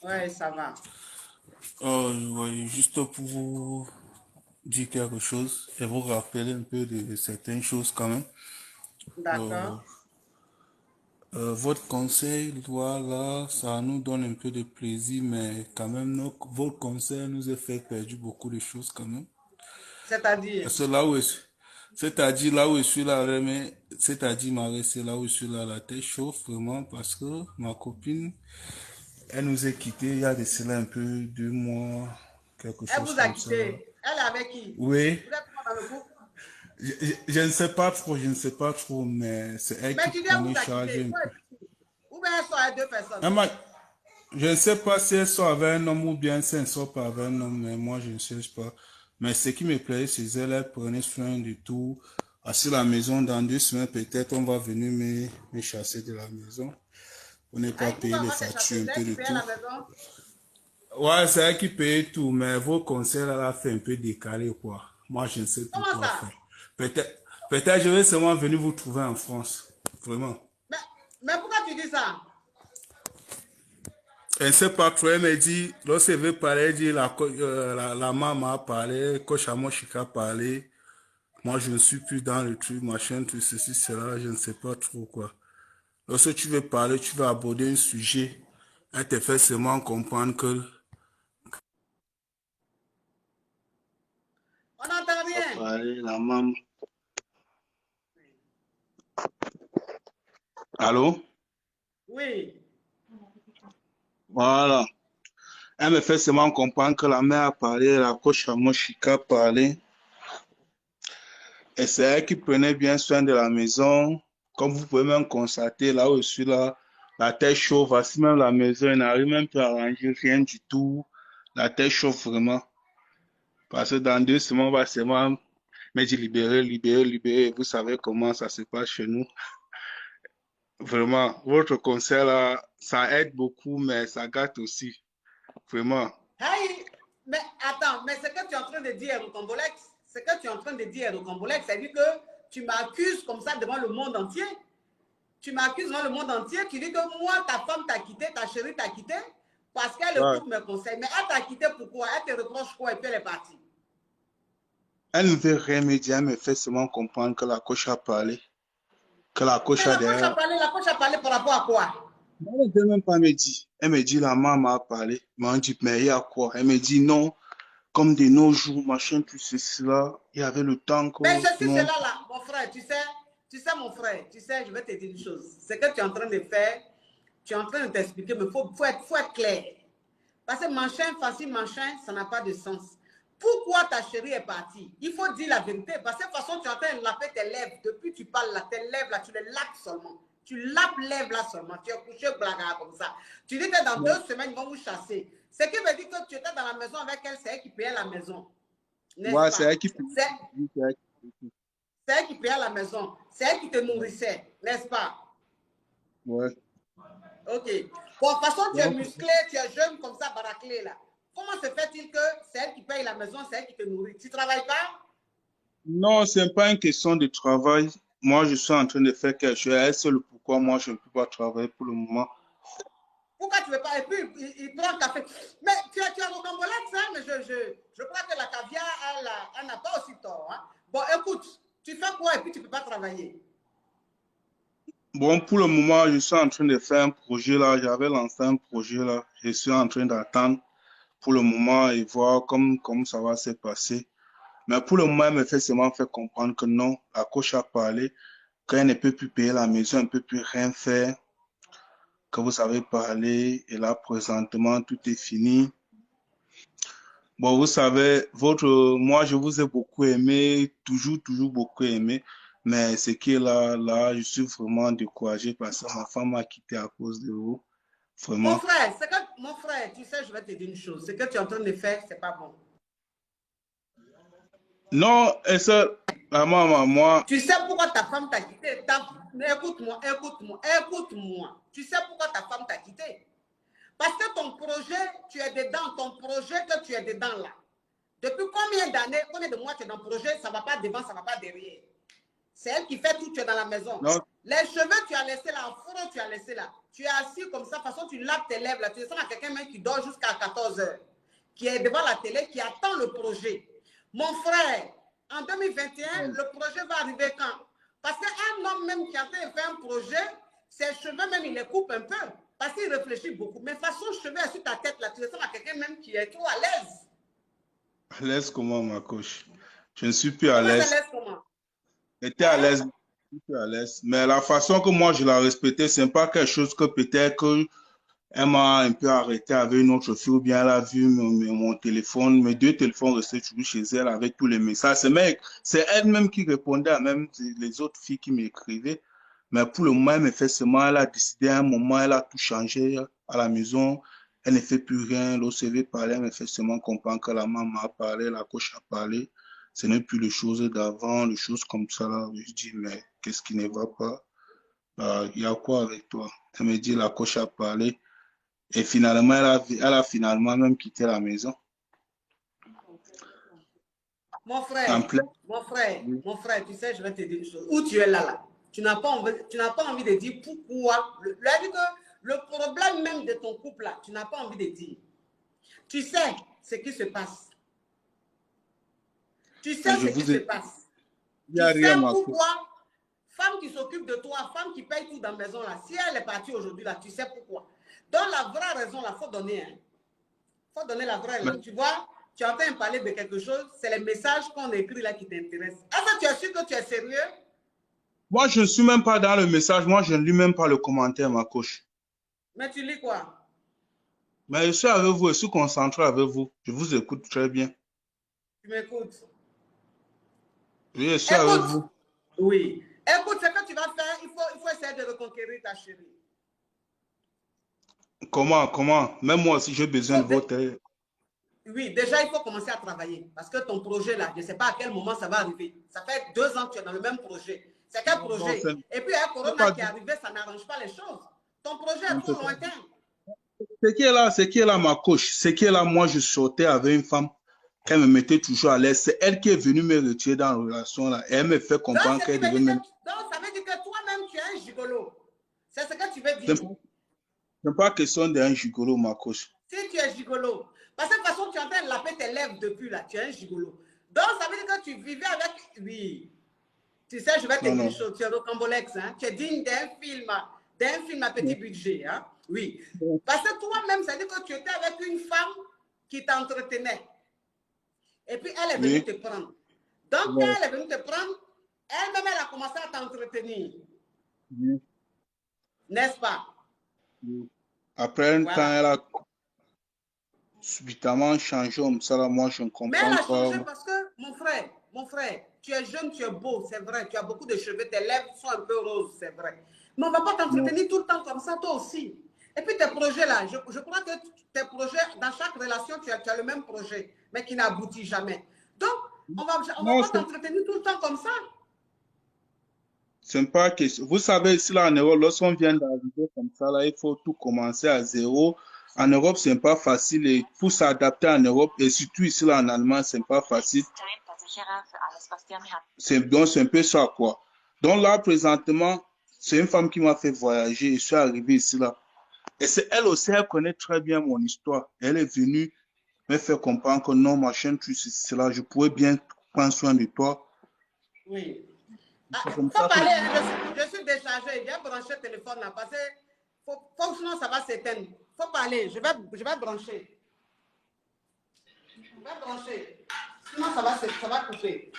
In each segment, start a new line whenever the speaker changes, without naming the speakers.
Ouais, ça va.
Ouais, juste pour vous dire quelque chose et vous rappeler un peu de certaines choses quand même. Euh,
D'accord.
Votre conseil, voilà, ça nous donne un peu de plaisir, mais quand même, votre conseil nous a fait perdre beaucoup de choses quand même.
C'est-à-dire,
Parce que là où c'est-à-dire là où je suis là, mais c'est-à-dire c'est là où je suis là, la tête chauffe vraiment parce que ma copine, elle nous a quittés il y a de cela un peu 2 mois, quelque
elle
chose
vous a
comme ça.
quitté. Elle est avec qui?
Oui,
Vous êtes comment dans le couple?
je ne sais pas trop, je ne sais pas trop, mais c'est elle qui
Mais tu dis, elle
prenait
vous a
charge
quitté.
un peu.
Ou bien elles sont à deux personnes.
Elle m'a- Je ne sais pas si elle sort avec un homme ou bien si elle ne sort pas avec un homme, mais moi je ne sais pas. Mais ce qui me plaisait chez elle, elle prenait soin de tout. Assis à la maison, dans 2 semaines, peut-être on va venir me chasser de la maison. On n'est pas
Hein,
payé
pourquoi on
les
va te chasser?
factures, un
C'est
peu
elle qui
de
paye à
tout.
la maison?
Ouais, c'est elle qui paye tout, mais vos conseils, elle a fait un peu décalé, quoi. Moi, je ne sais plus
Comment
quoi
ça?
faire. Peut-être je vais seulement venir vous trouver en France. Vraiment.
Mais, mais pourquoi tu dis ça?
Elle ne sait pas trop, elle me dit, lorsqu'elle veut parler, elle dit, la maman a parlé, coach Amoshika a parlé. Moi, je ne suis plus dans le truc, machin, tout ceci, cela, je ne sais pas trop quoi. Lorsque tu veux parler, tu veux aborder un sujet, elle te fait seulement comprendre que...
On n'entend
On va
rien.
parler, la maman. Allô?
Oui.
Voilà. Elle me fait seulement comprendre que la mère a parlé, la coach Amoshika a parlé. Et c'est elle qui prenait bien soin de la maison. Comme vous pouvez même constater, là où je suis là, la tête chauffe. Voici même la maison, elle n'arrive même plus à ranger rien du tout. La tête chauffe vraiment. Parce que dans 2 semaines, on va seulement me dire libérer, libérer, libérer. Vous savez comment ça se passe chez nous. Vraiment, votre conseil là, ça aide beaucoup, mais ça gâte aussi. Vraiment.
Hey, mais attends, mais ce que tu es en train de dire au Congolais, ce que tu es en train de dire au Congolais, c'est-à-dire que tu m'accuses comme ça devant le monde entier. Tu m'accuses devant le monde entier. Tu dis que moi, ta femme t'a quitté, ta chérie t'a quitté, parce qu'elle
Ouais.
écoute mes conseils. Mais elle t'a quitté pourquoi? Elle te reproche quoi et puis elle est partie.
Elle ne veut rien me dire, elle me fait seulement comprendre que la coach a parlé. Que la coach
Mais
a derrière.
la coach a parlé par rapport à quoi?
Elle ne veut même pas me dire. Elle me dit, la maman m'a parlé. Mais on dit, mais il y a quoi? Elle me dit, non, comme de nos jours, machin, tout ceci là, il y avait le temps que,
Mais je suis
non.
cela là, mon frère, tu sais mon frère, tu sais, je vais te dire une chose. Ce que tu es en train de faire, tu es en train de t'expliquer, mais faut être clair. Parce que machin, facile, machin, ça n'a pas de sens. Pourquoi ta chérie est partie? Il faut dire la vérité. Parce que de toute façon, tu es en train de laver tes lèvres. Depuis que tu parles là, tes lèvres là, tu les laves seulement. Tu laves les lèvres là seulement. Tu es couché blaga comme ça. Tu dis que dans 2 semaines, ils vont vous chasser. Ce qui veut dire que tu étais dans la maison avec elle, c'est elle qui payait la maison. N'est-ce
Ouais, c'est
pas?
elle qui peut.
C'est elle qui payait la maison. C'est elle qui te nourrissait. N'est-ce pas?
Ouais.
Ok. Bon, de toute façon, tu es
Donc,
musclé, tu es jeune comme ça, baraclé là. Comment se fait-il que c'est elle qui paye la maison, c'est elle qui te nourrit? Tu ne travailles pas?
non, c'est pas une question de travail. Moi, je suis en train de faire quelque chose. Elle sait le pourquoi moi, je ne peux pas travailler pour le moment.
Pourquoi tu ne veux pas? Et puis, il prend le café. Mais tu es rocambolaise, hein? Mais je crois que la caviar, elle n'a pas aussi tort. Hein? Bon, écoute, tu fais quoi et puis tu ne peux pas travailler?
Bon, pour le moment, je suis en train de faire un projet là. J'avais lancé un projet là. Je suis en train d'attendre pour le moment et voir comme ça va se passer. Mais pour le moment, elle me fait seulement faire comprendre que non, la coach a parlé, qu'elle ne peut plus payer la maison, elle ne peut plus rien faire, que vous savez parler, et là, présentement, tout est fini. Bon, vous savez, moi, je vous ai beaucoup aimé, toujours, toujours beaucoup aimé, mais ce qui est là, je suis vraiment découragé parce que ma femme m'a quitté à cause de vous, vraiment.
Mon frère, tu sais, je vais te dire une chose. Ce que tu es en train de faire, c'est pas bon.
Non, et ça, la maman, moi,
Tu sais pourquoi ta femme t'a quitté? Écoute-moi, écoute-moi, écoute-moi. Tu sais pourquoi ta femme t'a quitté? Parce que ton projet, tu es dedans, ton projet que tu es dedans là. Depuis combien d'années, combien de mois tu es dans le projet, ça ne va pas devant, ça ne va pas derrière. C'est elle qui fait tout, tu es dans la maison.
non,
Les cheveux, tu as laissé là. Froid, tu as laissé là. Tu es assis comme ça. De toute façon, tu laves tes lèvres là. Tu ressembles à quelqu'un même qui dort jusqu'à 14 h. Qui est devant la télé, qui attend le projet. Mon frère, en 2021, le projet va arriver quand? Parce qu'un homme même qui a fait un projet, ses cheveux même, il les coupe un peu. Parce qu'il réfléchit beaucoup. Mais façon, cheveux sur ta tête là, tu ressembles à quelqu'un même qui est trop à l'aise.
À l'aise comment, ma coach? Je ne suis plus à
Comment ça
l'aise.
laisse comment?
J'étais à l'aise, je suis plus à l'aise. Mais la façon que moi je la respectais, c'est pas quelque chose que peut-être que elle m'a un peu arrêté avec une autre fille ou bien elle a vu mon téléphone, mes 2 téléphones restaient toujours chez elle avec tous les messages. C'est elle-même qui répondait à même les autres filles qui m'écrivaient. Mais pour le moment, elle me fait seulement, elle a décidé à un moment, elle a tout changé à la maison. Elle ne fait plus rien. L'OCV parlait, elle me fait seulement comprendre que la maman a parlé, la coach a parlé. Ce n'est plus les choses d'avant, les choses comme ça. Là. Je dis, mais qu'est-ce qui ne va pas? Il y a quoi avec toi? Elle me dit, la coach a parlé. Et finalement, elle a finalement même quitté la maison.
Mon
En
frère,
plein.
mon frère, tu sais, je vais te dire une chose. Où tu es là. Tu n'as pas envie de dire pourquoi. Le problème même de ton couple là, tu n'as pas envie de dire. Tu sais ce qui se passe. Tu sais
Je
ce qui
vous
se
ai
passe.
dit, il n'y
Tu
a
sais
rien, ma coach.
pourquoi. Femme qui s'occupe de toi, femme qui paye tout dans la maison là, si elle est partie aujourd'hui là, tu sais pourquoi. Donc la vraie raison là, il faut donner. Hein. Faut donner la vraie raison. Tu vois, tu es en train de parler de quelque chose, c'est les messages qu'on écrit là qui t'intéressent. Est-ce que tu es sûr que tu es sérieux?
Moi, je ne suis même pas dans le message. Moi, je ne lis même pas le commentaire, ma coach.
Mais tu lis quoi?
Mais je suis avec vous, je suis concentré avec vous. Je vous écoute très bien.
Tu m'écoutes?
Oui, je suis avec
Écoute.
vous.
Oui. Écoute, ce que tu vas faire, il faut essayer de reconquérir ta chérie.
Comment? Même moi aussi, j'ai besoin de votre aide.
Oui, déjà, il faut commencer à travailler. Parce que ton projet, là, je ne sais pas à quel moment ça va arriver. Ça fait 2 ans que tu es dans le même projet. C'est quel
Non,
projet? Et puis, il y a un corona
pas
qui est arrivé, ça n'arrange pas les choses. Ton projet est trop lointain.
Ce qui est là, ma coach. Ce qui est là, moi, je sortais avec une femme. Elle me mettait toujours à l'aise. C'est elle qui est venue me retirer dans la relation là. Et elle me fait
Donc,
comprendre
ce qui
qu'elle
veut
devait
dire
même.
que, donc, ça veut dire que toi-même, tu es un gigolo. C'est ce que tu veux
Ce
dire.
n'est pas question d'un gigolo, ma coach.
Si tu es gigolo, parce que de toute façon, tu es en train de laper tes lèvres depuis là, tu es un gigolo. Donc, ça veut dire que tu vivais avec. Oui. Tu sais, je vais te
Non,
dire
non.
une chose, tu es rocambolex, hein? Tu es digne d'un film à petit budget. Hein? Oui. Parce que toi-même, ça veut dire que tu étais avec une femme qui t'entretenait. Et puis, elle est venue
Oui.
te prendre. Donc, quand
Ouais.
elle est venue te prendre, elle-même, elle a commencé à t'entretenir.
Oui.
N'est-ce pas?
Oui. Après un temps,
Voilà.
elle a subitement changé comme ça. Là, moi, je ne
Mais elle
comprends
a
pas.
changé parce que, mon frère, tu es jeune, tu es beau, c'est vrai. Tu as beaucoup de cheveux, tes lèvres sont un peu roses, c'est vrai. Mais on ne va pas
Non.
t'entretenir tout le temps comme ça, toi aussi. Et puis tes projets là, je crois que tes projets, dans chaque relation, tu as le même projet, mais qui n'aboutit jamais. Donc, on va
Non,
pas t'entretenir tout le temps comme ça.
c'est pas question. Vous savez, ici là en Europe, lorsqu'on vient d'arriver comme ça, là, il faut tout commencer à zéro. En Europe, c'est pas facile et pour s'adapter en Europe et surtout ici là en Allemagne, c'est pas facile. Donc, c'est un peu ça, quoi. Donc là, présentement, c'est une femme qui m'a fait voyager. Je suis arrivé ici là. Et c'est elle aussi, elle connaît très bien mon histoire. Elle est venue me faire comprendre que non, ma chaîne, tu sais, cela, je pourrais bien prendre soin de toi.
Oui.
C'est
Ah,
comme
faut
ça que
parler, je suis déchargé. Viens brancher le téléphone là, parce que sinon ça va s'éteindre. Faut parler, je vais brancher. Je vais brancher. Sinon ça va couper.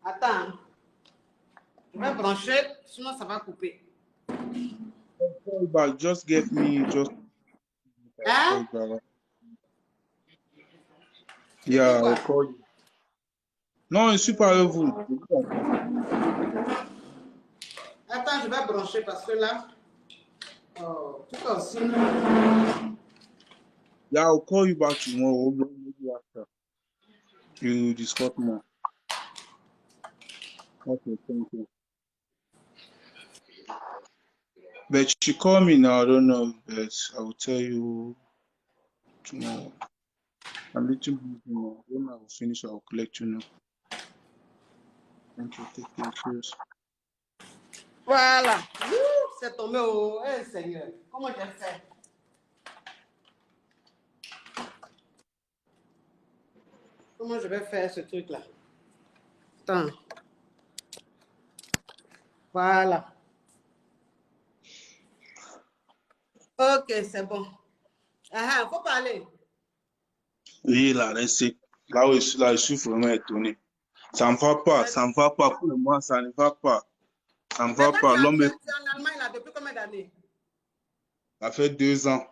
Attends, je vais brancher, sinon ça va couper.
but just give me just
Hein? Tu dis
yeah, I'll
quoi?
call you. Non, je suis pas avec vous.
Attends, je vais brancher parce que là, oh, tout aussi.
Yeah, I'll call you back tomorrow. Maybe after you discuss more. Okay, thank you. But she called me now. I don't know, but I will tell you tomorrow. I'm little busy now. When I will finish, I'll let you know.
Voilà. C'est tombé au... Eh, Seigneur, comment j'ai fait? Comment je vais faire ce truc-là? Attends. Voilà. Ok, c'est bon. Ah, faut parler.
Oui, là, là, je suis vraiment étonné. Ça ne va pas, ça ne va pas. Pour le moment, ça ne va pas. Ça ne
Mais
va
toi,
pas. L'homme,
tu es en Allemagne là depuis combien d'années?
ça fait 2 ans.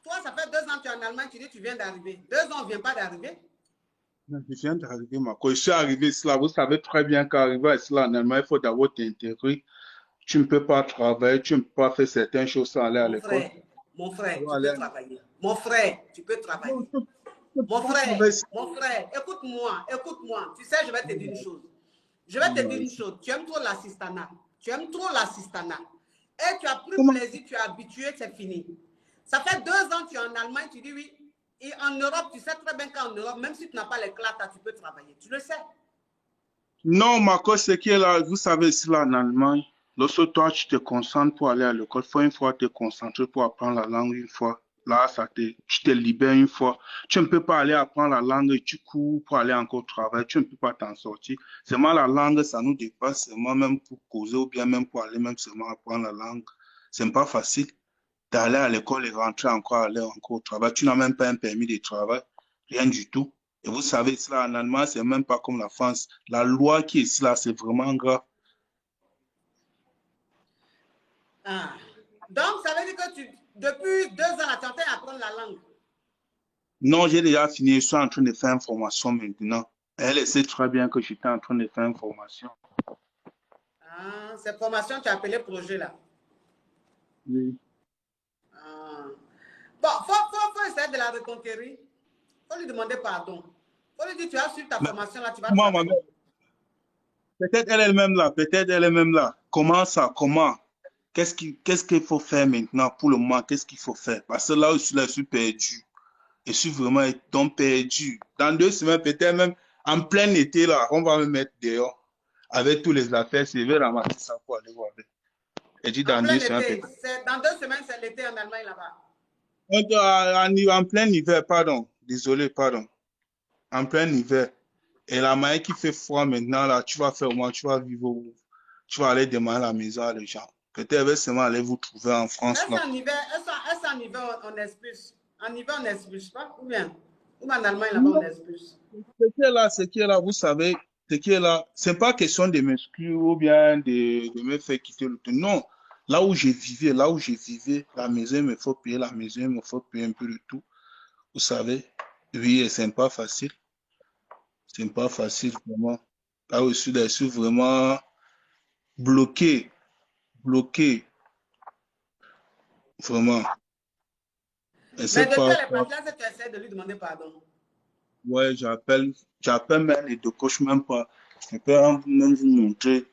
Toi, ça fait 2 ans que tu es en Allemagne, tu dis que tu viens d'arriver. 2 ans, on ne vient pas d'arriver.
Je viens d'arriver, Marco. Je suis arrivé ici, là. Vous savez très bien qu'arriver ici, là, en Allemagne, il faut d'abord t'intégrer. Tu ne peux pas travailler, tu ne peux pas faire certaines choses sans aller à l'école.
Mon frère, tu peux travailler. Mon frère, tu peux travailler.
Non, je peux pas travailler.
Mon frère, écoute-moi, écoute-moi. Tu sais, je vais te dire une chose. Je vais te dire une chose. Tu aimes trop l'assistanat. Tu aimes trop l'assistanat. Et tu as pris plaisir, tu es habitué, c'est fini. Ça fait 2 ans que tu es en Allemagne, tu dis oui. Et en Europe, tu sais très bien qu'en Europe, même si tu n'as pas les classes, tu peux travailler. Tu le sais.
Non, Marco, ce qui est là, vous savez, ici, là, en Allemagne, lorsque toi, tu te concentres pour aller à l'école, il faut une fois te concentrer pour apprendre la langue une fois. Là, tu te libères une fois. Tu ne peux pas aller apprendre la langue et tu cours pour aller encore travailler. Tu ne peux pas t'en sortir. Seulement la langue, ça nous dépasse. Seulement même pour causer ou bien même pour aller même seulement apprendre la langue. C'est pas facile d'aller à l'école et rentrer encore, aller encore au travail. Tu n'as même pas un permis de travail. Rien du tout. Et vous savez, cela en Allemagne, c'est même pas comme la France. La loi qui est ici, là, c'est vraiment grave.
Ah. Donc, ça veut dire que depuis 2 ans, là, tu es en train d'apprendre la langue.
Non, j'ai déjà fini. Je suis en train de faire une formation maintenant. Elle sait très bien que j'étais en train de faire une formation.
Ah, cette formation, tu as appelé projet là.
Oui.
Ah. Bon, faut essayer de la reconquérir. Il faut lui demander pardon. Il faut lui dire, tu as suivi ta formation là, tu vas
Moi,
travailler.
peut-être elle est même là. Peut-être elle est même là. Comment ça? Comment? Qu'est-ce qu'il faut faire maintenant pour le moment? Qu'est-ce qu'il faut faire? Parce que là, je suis perdu. Je suis vraiment donc perdu. Dans 2 semaines, peut-être même en plein été, là, on va me mettre dehors avec tous les affaires. Je vais ramasser ça pour aller voir. Et dit
En
dans
plein
2 semaines,
été.
peut-être.
Dans 2 semaines, c'est l'été en Allemagne là-bas.
En plein hiver, pardon. Désolé, pardon. En plein hiver. Et la manière qui fait froid maintenant, là, tu vas faire au moins, tu vas vivre où? Tu vas aller demander à la maison à les gens. Peut-être seulement aller vous trouver en France, là.
Est-ce en hiver, on expulse? En hiver, on n'expulse pas? Ou bien en Allemagne, là-bas, on expulse?
Ce qui est là, vous savez, ce qui est là, c'est pas question de m'exclure ou bien de me faire quitter le temps. Non, là où je vivais, la maison, il me faut payer la maison, il me faut payer un peu de tout. Vous savez, oui, et c'est pas facile. C'est pas facile, vraiment. Là où je suis vraiment bloqué, bloqué, vraiment. Je sais
Mais depuis
pas
elle est
quoi.
partie, là, tu essaies de lui demander pardon.
Ouais, j'appelle même les deux coachs, même pas. Je peux même vous montrer.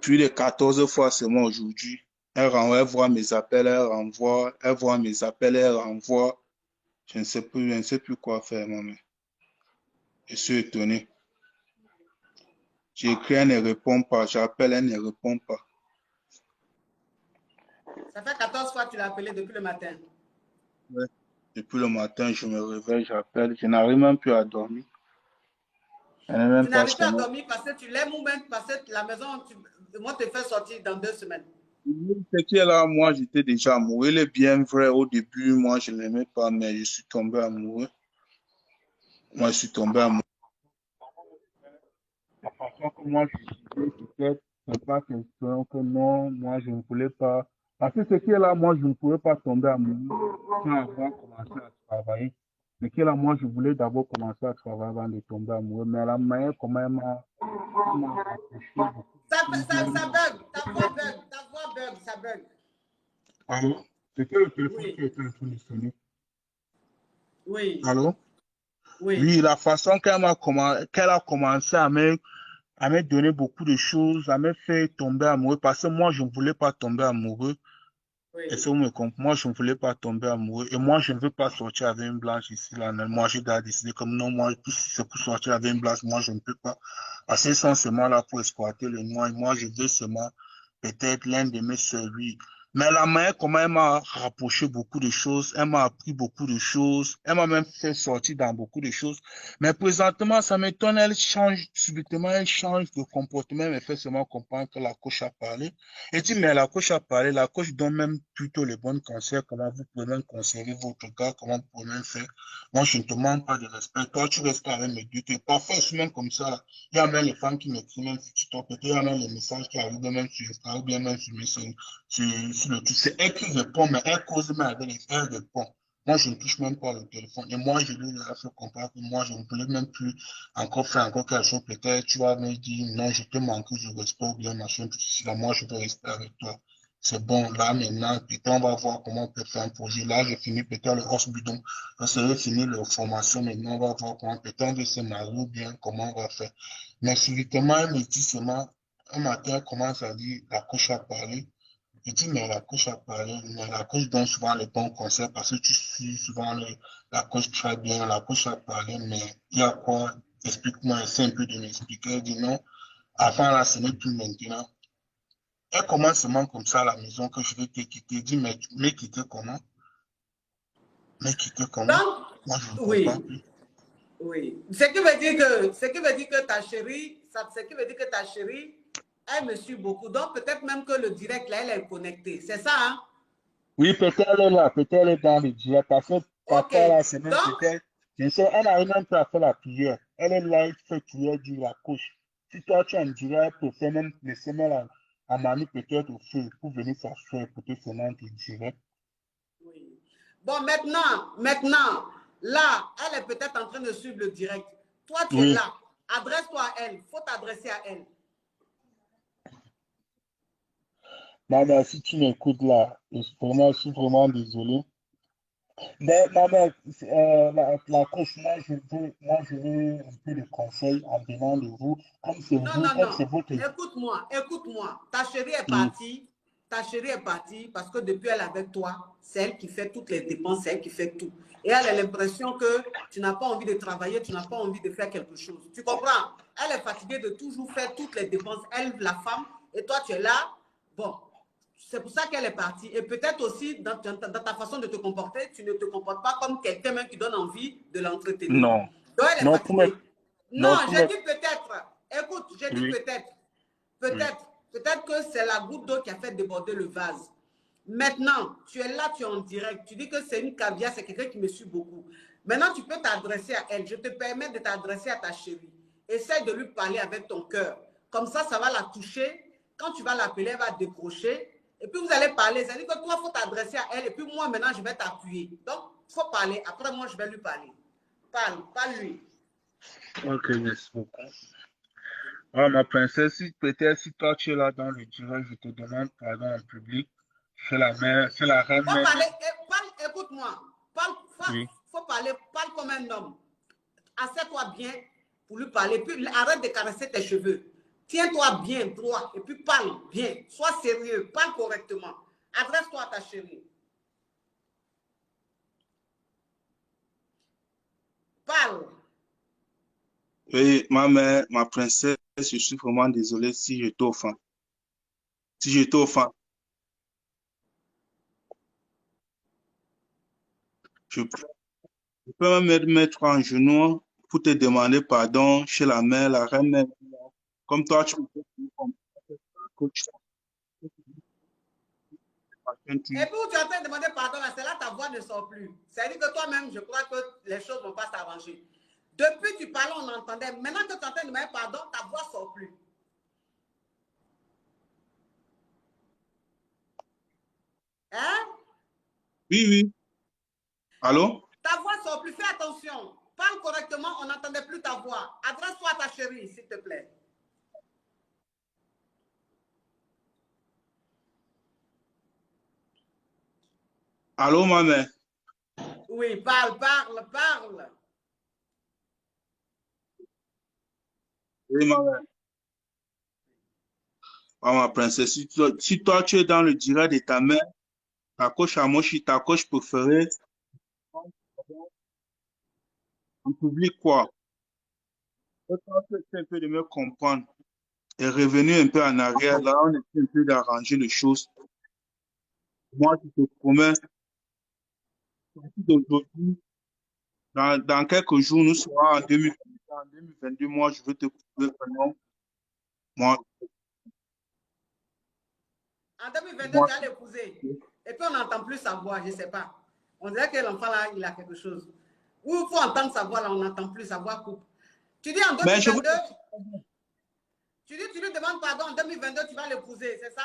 Plus de 14 fois seulement aujourd'hui. Elle voit mes appels, elle renvoie, elle voit mes appels, elle renvoie. Je ne sais plus quoi faire, moi-même. Je suis étonné. J'écris, elle ne répond pas. J'appelle, elle ne répond pas.
Ça fait 14 fois que tu l'as appelé depuis le matin.
Ouais. Depuis le matin, je me réveille, j'appelle. Je n'arrive même plus à dormir. Elle n'est même
Tu
pas
n'arrives plus à
sonnée.
dormir parce que tu l'aimes ou même parce que la maison, moi, te fait sortir dans 2 semaines.
Ce qui est là, moi, j'étais déjà amoureux. Il est bien vrai, au début, moi, je ne l'aimais pas, mais je suis tombé amoureux. Moi, je suis tombé amoureux. La façon que moi, je vivais, c'est pas question que non, moi, je ne voulais pas. Parce que ce qui est là, moi, je ne pouvais pas tomber amoureux sans avoir commencé à travailler. Ce qui est là, moi, je voulais d'abord commencer à travailler avant de tomber amoureux. Mais la manière comment elle m'a rapproché beaucoup
Ça
de
bug, ta voix bug, ça bug.
Allô? C'était le téléphone qui
Oui,
était en train de sonner.
oui,
Allô?
oui.
Oui, la façon qu'elle a commencé à me donner beaucoup de choses, à me faire tomber amoureux, parce que moi, je ne voulais pas tomber amoureux. Est-ce
Oui.
que vous me comprenez? Moi, je ne voulais pas tomber amoureux. Et moi, je ne veux pas sortir avec une blanche ici, là. Moi, j'ai déjà décidé comme non, moi, si c'est pour sortir avec une blanche, moi, je ne peux pas. Parce qu'ils sont seulement là pour exploiter le noir. Et moi, je veux seulement peut-être l'un de mes sœurs, oui. Mais la manière comment elle m'a rapproché beaucoup de choses, elle m'a appris beaucoup de choses, elle m'a même fait sortir dans beaucoup de choses. Mais présentement, ça m'étonne, elle change subitement, elle change de comportement, elle me fait seulement comprendre que la coach a parlé. Et dit, mais la coach a parlé, la coach donne même plutôt les bons conseils, comment vous pouvez même conserver votre gars, comment vous pouvez même faire. Moi, je ne te demande pas de respect. Toi, tu restes avec mes deux. Parfois, je suis même comme ça, là. Il y a même les femmes qui m'écrivent même sur TikTok, peut-être il y a même les messages qui arrivent même sur Instagram, ou bien même sur sur le truc. C'est elle qui répond, mais elle cause même avec les elle répond. Moi, je ne touche même pas le téléphone. Et moi, je lui ai fait comprendre que moi, je ne peux même plus encore faire encore quelque chose. Peut-être tu vas me dire, non, je te manque, je respecte ou bien machin, tout ceci. Là, moi, je veux rester avec toi. C'est bon, là, maintenant, peut-être on va voir comment on peut faire un projet. Là, j'ai fini peut-être le hors bidon. Parce que j'ai fini la formation. Maintenant, on va voir comment peut-être on veut se marier ou bien comment on va faire. Mais subitement, elle me dit seulement, un matin, elle commence à dire, la coach a parlé. Je dis, mais la coach a parlé, mais la coach donne souvent les bons conseils parce que tu suis souvent la coach très bien, la coach a parlé, mais il y a quoi? Explique-moi, essaie un peu de m'expliquer. Elle dit non, avant là, ce n'est plus maintenant. Elle commence seulement comme ça à la maison que je vais te quitter. Elle dit, mais tu m'as quitté comment? Mais quitter comment?
Donc,
Moi, je ne comprends
oui,
plus.
oui. Ce qui veut dire que ta chérie, ce qui veut dire que ta chérie, elle me suit beaucoup. Donc, peut-être même que le direct, là, elle est connectée. C'est ça, hein?
Oui, peut-être elle est là, peut-être elle est dans le direct, parce que
OK.
parfois la semaine,
Donc,
peut-être, je sais, elle n'arrive même pas à faire la prière. Elle est là, elle fait prière du la couche. Si toi tu es en direct, tu fais même laisser même à mamie peut-être au feu pour venir s'asseoir pour te faire un direct.
oui. Bon, maintenant, là, elle est peut-être en train de suivre le direct. Toi, tu es
Oui,
là. Adresse-toi à elle. Il faut t'adresser à elle.
maman, si tu m'écoutes là, je suis vraiment désolé. Mais maman, la couche, moi, je veux un peu de conseils en venant de vous, comme c'est
Non,
vous,
non,
comme
non.
c'est votre.
Écoute-moi. Ta chérie est
Hmm.
partie. Ta chérie est partie parce que depuis elle est avec toi, c'est elle qui fait toutes les dépenses, c'est elle qui fait tout. Et elle a l'impression que tu n'as pas envie de travailler, tu n'as pas envie de faire quelque chose. Tu comprends? Elle est fatiguée de toujours faire toutes les dépenses, elle, la femme, et toi, tu es là. Bon, c'est pour ça qu'elle est partie. Et peut-être aussi, dans ta façon de te comporter, tu ne te comportes pas comme quelqu'un même qui donne envie de l'entretenir.
Non,
Donc, elle est
non,
fatiguée. Non,
non, pour
j'ai
me,
dit peut-être. Écoute, j'ai dit
oui,
peut-être.
oui.
Peut-être. Peut-être que c'est la goutte d'eau qui a fait déborder le vase. Maintenant, tu es là, tu es en direct. Tu dis que c'est une caviar, c'est quelqu'un qui me suit beaucoup. Maintenant, tu peux t'adresser à elle. Je te permets de t'adresser à ta chérie. Essaye de lui parler avec ton cœur. Comme ça va la toucher. Quand tu vas l'appeler, elle va décrocher. Et puis, vous allez parler. Ça veut dire que toi, il faut t'adresser à elle. Et puis, moi, maintenant, je vais t'appuyer. Donc, il faut parler. Après, moi, je vais lui parler. Parle lui.
Ok, merci beaucoup. Ah, ma princesse, si peut-être si toi tu es là dans le direct, je te demande pardon en public. C'est la mère, c'est la reine
Faut
mère.
parler, écoute-moi.
Oui.
Faut parler, parle comme un homme. Assieds-toi bien pour lui parler. Puis arrête de caresser tes cheveux. Tiens-toi bien droit et puis parle bien. Sois sérieux, parle correctement. Adresse-toi à ta chérie. Parle.
Oui, ma mère, ma princesse, je suis vraiment désolé si je t'offends. Si je t'offends, je peux même me mettre en genoux pour te demander pardon chez la mère, la reine mère. Comme toi, tu me fais comme coach.
Et puis tu es en train de demander pardon, là, c'est là ta voix ne sort plus. C'est-à-dire que toi-même, je crois que les choses ne vont pas s'arranger. Depuis tu parlais, on entendait. Maintenant que tu es en train de demander pardon, ta voix ne sort plus. Hein?
Oui, oui. Allô?
Ta voix ne sort plus. Fais attention. Parle correctement, on n'entendait plus ta voix. Adresse-toi à ta chérie, s'il te plaît.
Allô, ma mère?
Oui, parle.
Oui, ma mère. Ah, ma princesse, si toi tu es dans le direct de ta mère, coach Amoshi, ta coach préférée en public, quoi? Je pense que c'est un peu de me comprendre. Et revenu un peu en arrière, là, on essaie un peu d'arranger les choses. Moi, je te promets, à partir d'aujourd'hui, dans quelques jours, nous serons en 2022. En 2022, moi, je veux te prouver vraiment, moi,
En 2022,
moi,
tu as l'épouser. Et puis on n'entend plus sa voix, je ne sais pas. On dirait que l'enfant là, il a quelque chose. Ou il faut entendre sa voix là, on n'entend plus, sa voix coupe. Tu dis en
mais je veux
2022, tu lui demandes pardon, en 2022, tu vas l'épouser, c'est ça?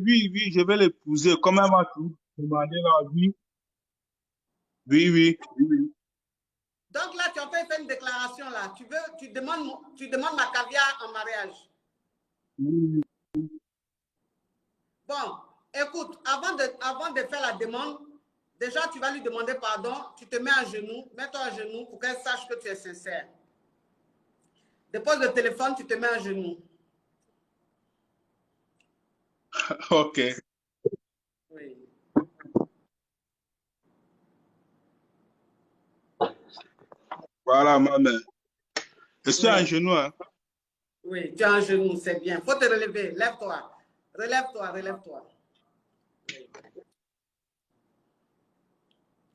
oui, oui, je vais l'épouser. Comme elle m'a tout demandé la vie. Oui, oui, oui, oui.
Donc là, tu es en train de faire une déclaration là. Tu demandes ma caviar en mariage.
Oui,
Bon, écoute, avant de faire la demande, déjà, tu vas lui demander pardon. Tu te mets à genoux, mets-toi à genoux pour qu'elle sache que tu es sincère. Dépose le téléphone, tu te mets à genoux.
ok.
Oui.
Voilà, ma mère. Je suis à
Oui.
genoux, hein.
Oui, tu es à genoux, c'est bien. Il faut te relever. Lève-toi. Relève-toi, relève-toi.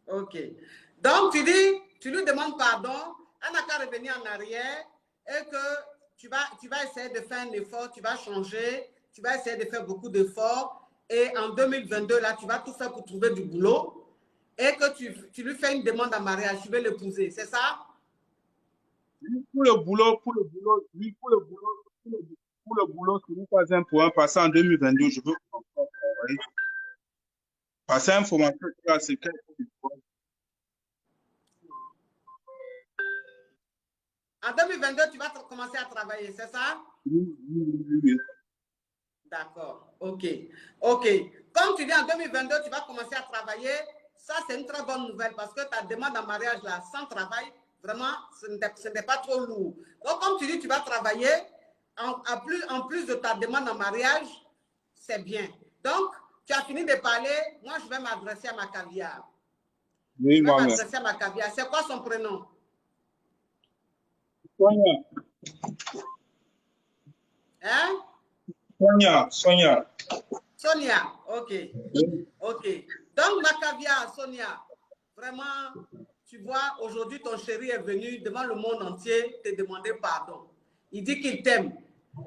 Ok. Donc, tu lui demandes pardon. Elle n'a qu'à revenir en arrière et que tu vas essayer de faire un effort, tu vas changer, tu vas essayer de faire beaucoup d'efforts. Et en 2022, là, tu vas tout faire pour trouver du boulot et que tu lui fais une demande en mariage. Tu veux l'épouser, c'est ça?
Oui, pour le boulot, oui, pour le boulot, ce n'est pas un point. Passer en 2022, je veux encore travailler. Passer un formateur, c'est quelque chose.
En 2022, tu vas commencer à travailler, c'est ça?
Oui, oui, oui, oui.
D'accord, ok. Ok. Comme tu dis en 2022, tu vas commencer à travailler, ça c'est une très bonne nouvelle parce que ta demande en mariage là, sans travail, vraiment, ce n'est pas trop lourd. Donc comme tu dis, tu vas travailler, en plus de ta demande en mariage, c'est bien. Donc, tu as fini de parler, moi je vais m'adresser à ma caviar.
Oui,
Je vais
moi-même.
m'adresser à ma caviar. C'est quoi son prénom?
Sonia,
Hein?
Sonia, Sonia.
Sonia, ok.
Oui.
Ok. Donc, ma caviar, Sonia, vraiment, tu vois, aujourd'hui, ton chéri est venu devant le monde entier te demander pardon. Il dit qu'il t'aime.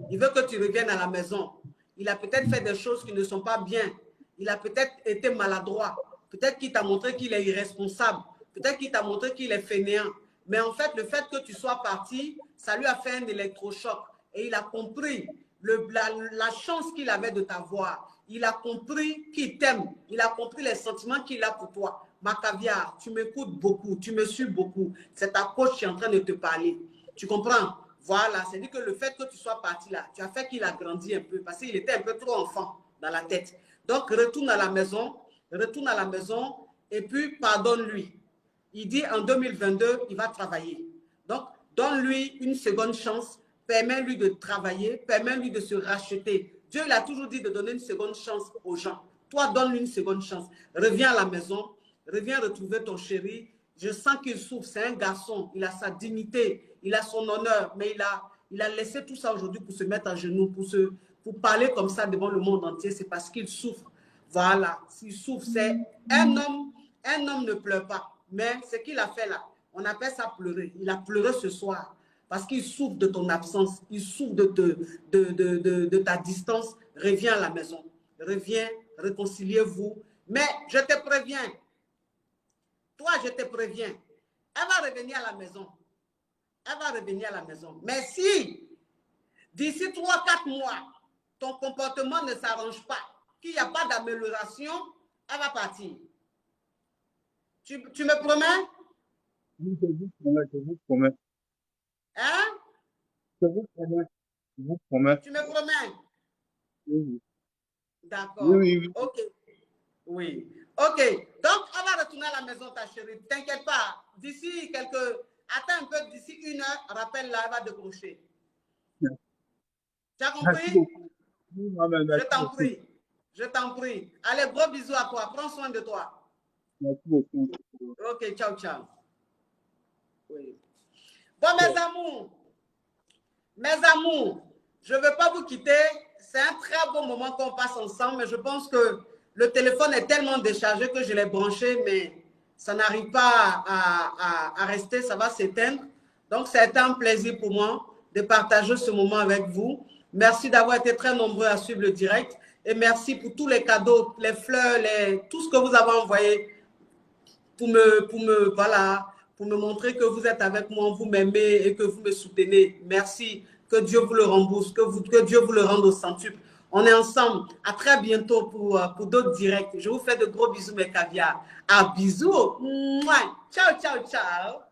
Il veut que tu reviennes à la maison. Il a peut-être fait des choses qui ne sont pas bien. Il a peut-être été maladroit. Peut-être qu'il t'a montré qu'il est irresponsable. Peut-être qu'il t'a montré qu'il est fainéant. Mais en fait, le fait que tu sois parti, ça lui a fait un électrochoc. Et il a compris la chance qu'il avait de t'avoir. Il a compris qu'il t'aime. Il a compris les sentiments qu'il a pour toi. Ma caviar, tu m'écoutes beaucoup, tu me suis beaucoup. C'est ta coach qui est en train de te parler. Tu comprends? Voilà, c'est dit que le fait que tu sois parti là, tu as fait qu'il a grandi un peu parce qu'il était un peu trop enfant dans la tête. Donc, retourne à la maison et puis pardonne-lui. Il dit en 2022, il va travailler. Donc, donne-lui une seconde chance, permets-lui de travailler, permets-lui de se racheter. Dieu, il a toujours dit de donner une seconde chance aux gens. Toi, donne-lui une seconde chance. Reviens à la maison, reviens retrouver ton chéri. Je sens qu'il souffre, c'est un garçon, il a sa dignité, il a son honneur, mais il a laissé tout ça aujourd'hui pour se mettre à genoux, pour parler comme ça devant le monde entier, c'est parce qu'il souffre. Voilà, s'il souffre, c'est un homme ne pleure pas. Mais ce qu'il a fait là, on appelle ça pleurer. Il a pleuré ce soir parce qu'il souffre de ton absence, il souffre de ta distance. Reviens à la maison, reviens, réconciliez-vous. Mais je te préviens, toi, je te préviens, elle va revenir à la maison. Elle va revenir à la maison. Mais si, d'ici 3 4 mois, ton comportement ne s'arrange pas, qu'il n'y a pas d'amélioration, elle va partir. Tu me promets?
Oui, je vous promets, je vous promets.
Hein?
Je vous promets, je vous promets.
Tu me promets?
Oui, oui,
D'accord.
oui, oui.
Ok. Oui. Ok. Donc, on va retourner à la maison, ta chérie. T'inquiète pas. D'ici quelques... Attends un peu, d'ici 1 heure, rappelle-la, elle va décrocher. Tu as
Merci
compris?
beaucoup. Oui, moi-même,
Je
merci
t'en
beaucoup.
prie. Je t'en prie. Allez, gros bisous à toi. Prends soin de toi.
Merci beaucoup.
Ok, ciao, ciao. Oui. Bon, mes amours, je ne veux pas vous quitter. C'est un très beau moment qu'on passe ensemble, mais je pense que le téléphone est tellement déchargé que je l'ai branché, mais ça n'arrive pas à rester, ça va s'éteindre. Donc, c'est un plaisir pour moi de partager ce moment avec vous. Merci d'avoir été très nombreux à suivre le direct et merci pour tous les cadeaux, les fleurs, tout ce que vous avez envoyé pour me montrer que vous êtes avec moi, vous m'aimez et que vous me soutenez. Merci. Que Dieu vous le rembourse, que Dieu vous le rende au centuple. On est ensemble. À très bientôt pour d'autres directs. Je vous fais de gros bisous, mes caviars. À bisous. Mouah. Ciao, ciao, ciao.